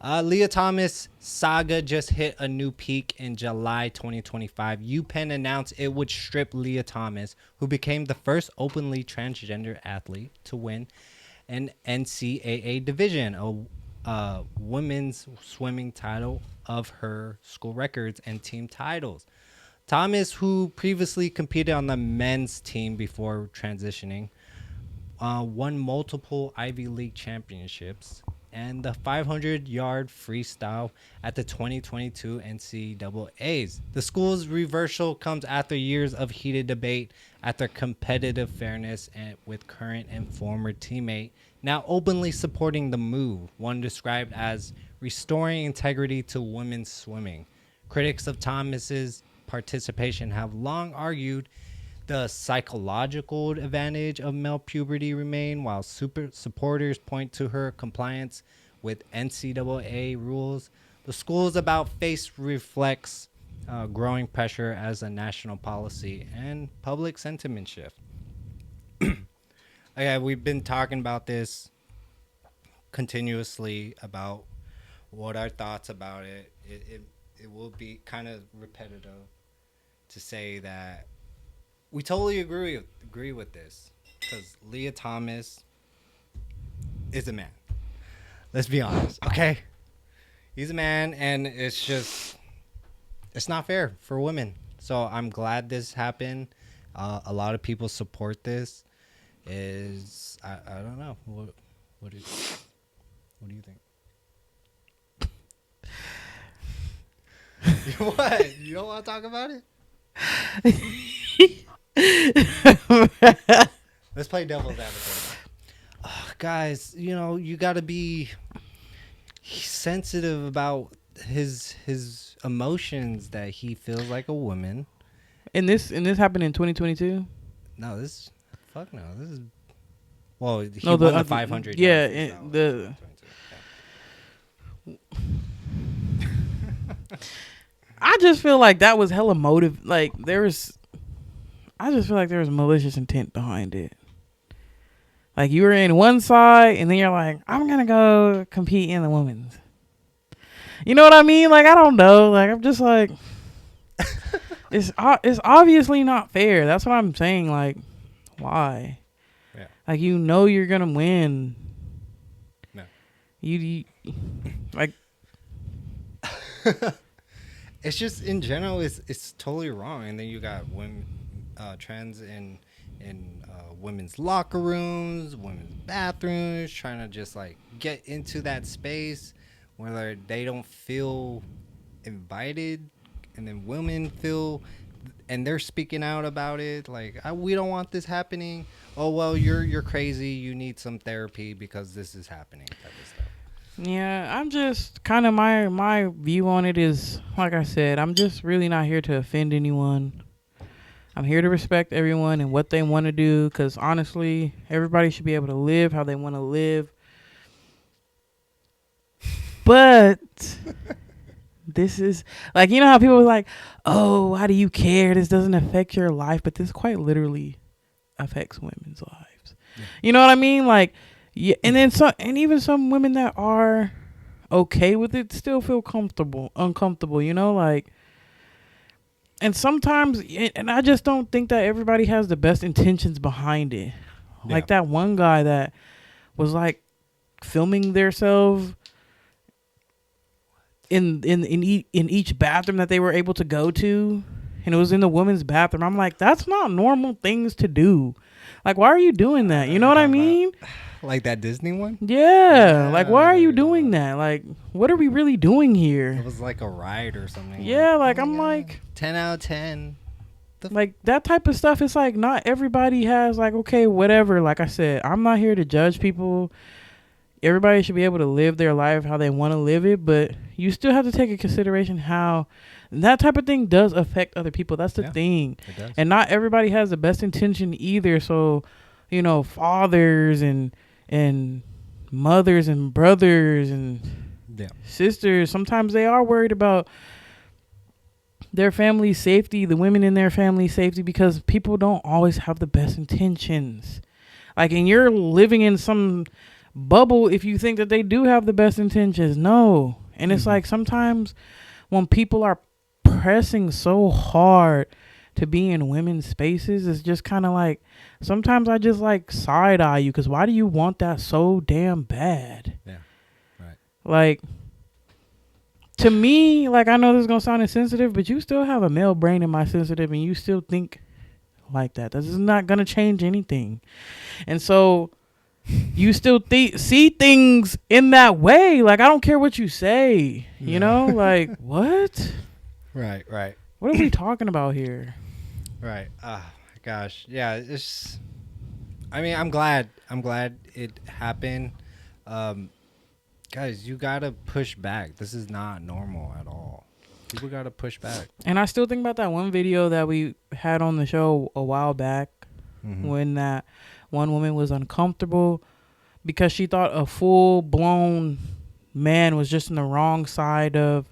Leah Thomas saga just hit a new peak in July 2025. UPenn announced it would strip Leah Thomas, who became the first openly transgender athlete to win an NCAA division, a women's swimming title, of her school records and team titles. Thomas, who previously competed on the men's team before transitioning, won multiple Ivy League championships and the 500-yard freestyle at the 2022 NCAAs. The school's reversal comes after years of heated debate after competitive fairness and with current and former teammate now openly supporting the move, one described as restoring integrity to women's swimming. Critics of Thomas's participation have long argued the psychological advantage of male puberty remain, while supporters point to her compliance with NCAA rules. The school's about face reflects growing pressure as a national policy and public sentiment shift. Okay, we've been talking about this continuously about what our thoughts about it. It will be kind of repetitive to say that we totally agree with this because Leah Thomas is a man. Let's be honest, okay? He's a man, and it's not fair for women. So I'm glad this happened. A lot of people support this. I don't know what do you think? What? You don't want to talk about it? Let's play devil's advocate. Guys, you got to be sensitive about his emotions that he feels like a woman. And this happened in 2022? No, this is well, he won the 500. Yeah, I just feel like that was hella motive. Like I just feel like there was malicious intent behind it. Like you were in one side, and then you're like, I'm gonna go compete in the women's. You know what I mean? Like I don't know. Like I'm just like, it's obviously not fair. That's what I'm saying. Like, why? Yeah. Like you're gonna win. No. You like. It's just in general, it's totally wrong. And then you got women, trans in women's locker rooms, women's bathrooms, trying to just like get into that space where they don't feel invited, and then women feel, and they're speaking out about it. Like, we don't want this happening. Oh well, you're crazy. You need some therapy because this is happening. Type of stuff. Yeah, I'm just kind of my view on it is, like I said, I'm just really not here to offend anyone. I'm here to respect everyone and what they want to do, because honestly, everybody should be able to live how they want to live. But this is like, you know how people are like, oh, how do you care? This doesn't affect your life. But this quite literally affects women's lives. Yeah. You know what I mean? Like, yeah, and then even some women that are okay with it still feel uncomfortable, like, and sometimes, and I just don't think that everybody has the best intentions behind it. Yeah. Like that one guy that was like filming themselves in each bathroom that they were able to go to, and it was in the women's bathroom. I'm like, that's not normal things to do. Like, why are you doing that? You know what I mean? Like that Disney one? Yeah. Like, why are you doing that? Like, what are we really doing here? It was like a ride or something. Yeah, like I'm like 10 out of 10. Like that type of stuff. It's like not everybody has like, okay, whatever. Like I said, I'm not here to judge people. Everybody should be able to live their life how they want to live it, but you still have to take into consideration how that type of thing does affect other people. That's the thing. It does. And not everybody has the best intention either. So, fathers and mothers and brothers and sisters, sometimes they are worried about their family's safety, the women in their family's safety, because people don't always have the best intentions. Like, and you're living in some bubble if you think that they do have the best intentions. No. And it's like sometimes when people are pressing so hard to be in women's spaces, it's just kind of like, sometimes I just like side eye you, because why do you want that so damn bad? Yeah, right. Like, to me, like, I know this is going to sound insensitive, but you still have a male brain in my sensitive, and you still think like that. This is not going to change anything. And so you still see things in that way. Like, I don't care what you say, you know, like, what? Right. What are we talking about here? Right. Oh my gosh. Yeah. It's. I mean, I'm glad it happened. Guys, you gotta push back. This is not normal at all. People gotta push back. And I still think about that one video that we had on the show a while back, when that one woman was uncomfortable because she thought a full blown man was just in the wrong side of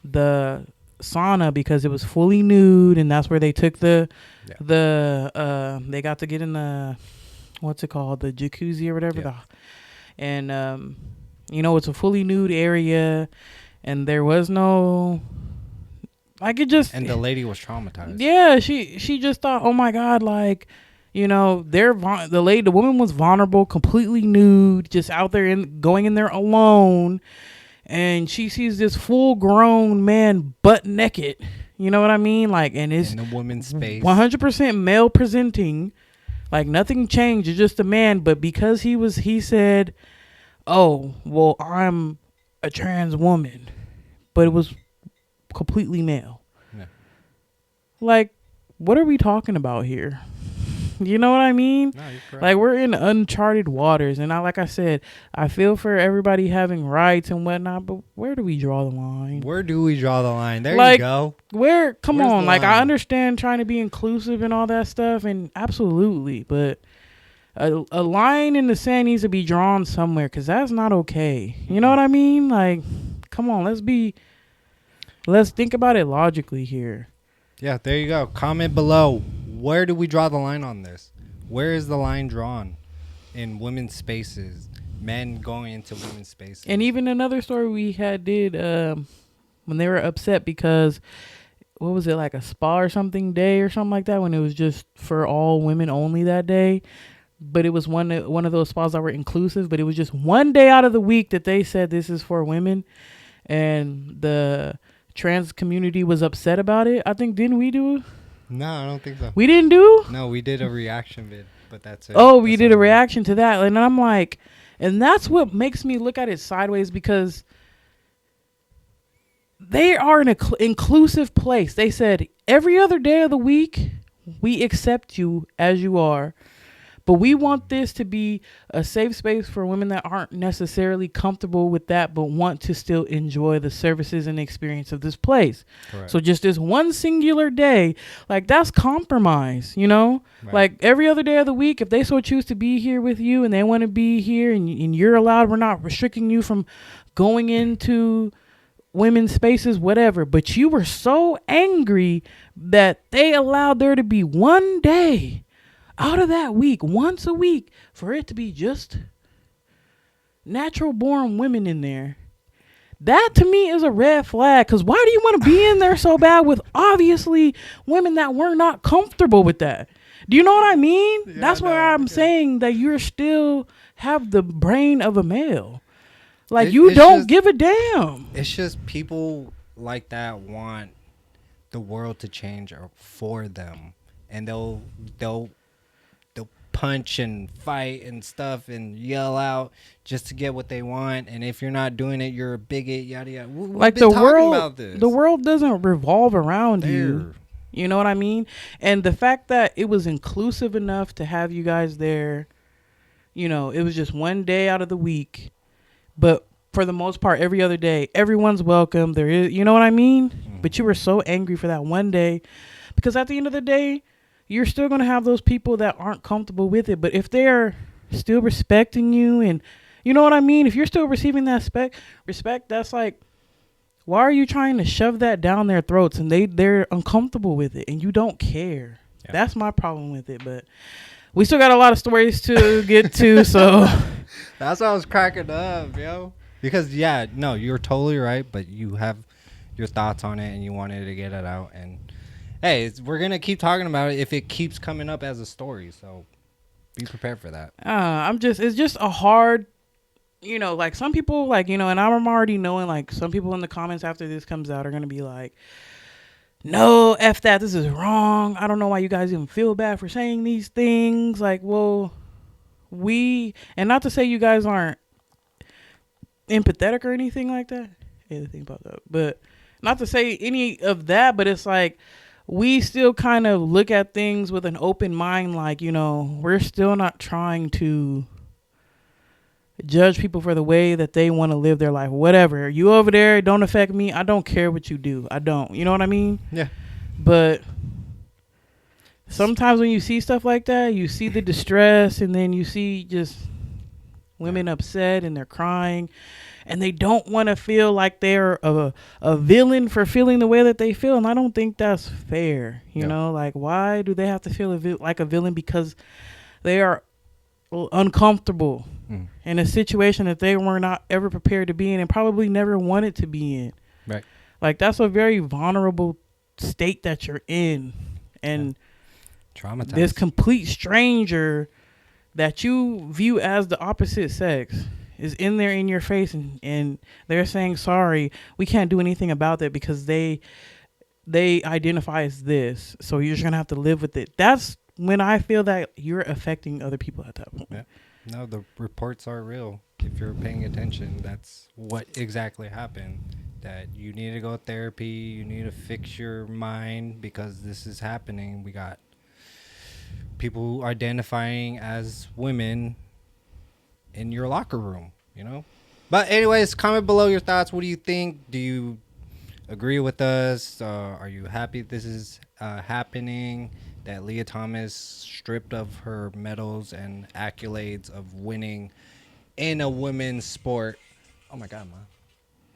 the sauna because it was fully nude, and that's where they took they got to get in the, what's it called, the jacuzzi or whatever, and you know, it's a fully nude area, and there was no, like, it just, and the lady was traumatized. Yeah, she just thought, oh my God, like, you know, the woman was vulnerable, completely nude, just out there going in there alone. And she sees this full grown man butt naked. You know what I mean? Like, and it's in a woman's space, 100% male presenting. Like, nothing changed. It's just a man. But because he said, oh, well, I'm a trans woman. But it was completely male. Yeah. Like, what are we talking about here? You know what I mean? No, you're correct. Like, we're in uncharted waters. And like I said, I feel for everybody having rights and whatnot, but where do we draw the line? Where do we draw the line? There like, you go. Where's on. Like, line? I understand trying to be inclusive and all that stuff, and absolutely. But a line in the sand needs to be drawn somewhere, because that's not okay. You know what I mean? Like, come on, let's think about it logically here. Yeah, there you go. Comment below. Where do we draw the line on this? Where is the line drawn in women's spaces? Men going into women's spaces. And even another story we did when they were upset because, what was it, like a spa or something day or something like that, when it was just for all women only that day. But it was one of those spas that were inclusive, but it was just one day out of the week that they said this is for women. And the trans community was upset about it. I think, didn't we do? No, I don't think so. We didn't do? No, we did a reaction vid, but that's it. Oh, we did a reaction to that. And I'm like, and that's what makes me look at it sideways, because they are an inclusive place. They said every other day of the week, we accept you as you are. But we want this to be a safe space for women that aren't necessarily comfortable with that, but want to still enjoy the services and experience of this place. Correct. So just this one singular day, like, that's compromise, you know? Right. Like, every other day of the week, if they so choose to be here with you and they want to be here and you're allowed, we're not restricting you from going into women's spaces, whatever. But you were so angry that they allowed there to be one day out of that week, once a week, for it to be just natural born women in there. That to me is a red flag, because why do you want to be in there so bad with obviously women that were not comfortable with that? Do you know what I mean? Yeah, that's where I'm saying that you're still have the brain of a male. Like, you don't give a damn. It's just people like that want the world to change for them, and they'll punch and fight and stuff and yell out just to get what they want. And if you're not doing it, you're a bigot, yada yada. Like, the world doesn't revolve around you. You know what I mean? And the fact that it was inclusive enough to have you guys there, you know, it was just one day out of the week, but for the most part, every other day, everyone's welcome. There is, you know what I mean? Mm-hmm. But you were so angry for that one day, because at the end of the day, you're still going to have those people that aren't comfortable with it. But if they're still respecting you, and you know what I mean? If you're still receiving that respect, that's like, why are you trying to shove that down their throats, and they're uncomfortable with it and you don't care? Yeah. That's my problem with it. But we still got a lot of stories to get to, so That's why I was cracking up, yo. Because yeah, no, you're totally right, but you have your thoughts on it and you wanted to get it out. And hey, we're gonna keep talking about it if it keeps coming up as a story. So be prepared for that. it's just a hard, like some people, like, and I'm already knowing, like, some people in the comments after this comes out are gonna be like, no, F that, this is wrong. I don't know why you guys even feel bad for saying these things. Like, well, and not to say you guys aren't empathetic or anything like that. Anything about that. But not to say any of that, but it's like we still kind of look at things with an open mind. Like, we're still not trying to judge people for the way that they want to live their life. Whatever. You over there, it don't affect me. I don't care what you do. I don't. You know what I mean? Yeah. But sometimes when you see stuff like that, you see the distress, and then you see just women upset and they're crying, and they don't want to feel like they're a villain for feeling the way that they feel. And I don't think that's fair. You know, like, why do they have to feel like a villain? Because they are uncomfortable in a situation that they were not ever prepared to be in and probably never wanted to be in. Right. Like, that's a very vulnerable state that you're in. And traumatized. This complete stranger that you view as the opposite sex is in there in your face, and they're saying, sorry, we can't do anything about that because they identify as this, so you're just gonna have to live with it. That's when I feel that you're affecting other people at that point. Yeah. No, the reports are real. If you're paying attention, that's what exactly happened. That you need to go to therapy, you need to fix your mind because this is happening. We got people identifying as women in your locker room, But anyways, comment below your thoughts. What do you think? Do you agree with us? Are you happy this is happening? That Leah Thomas, stripped of her medals and accolades of winning in a women's sport. Oh my God, man.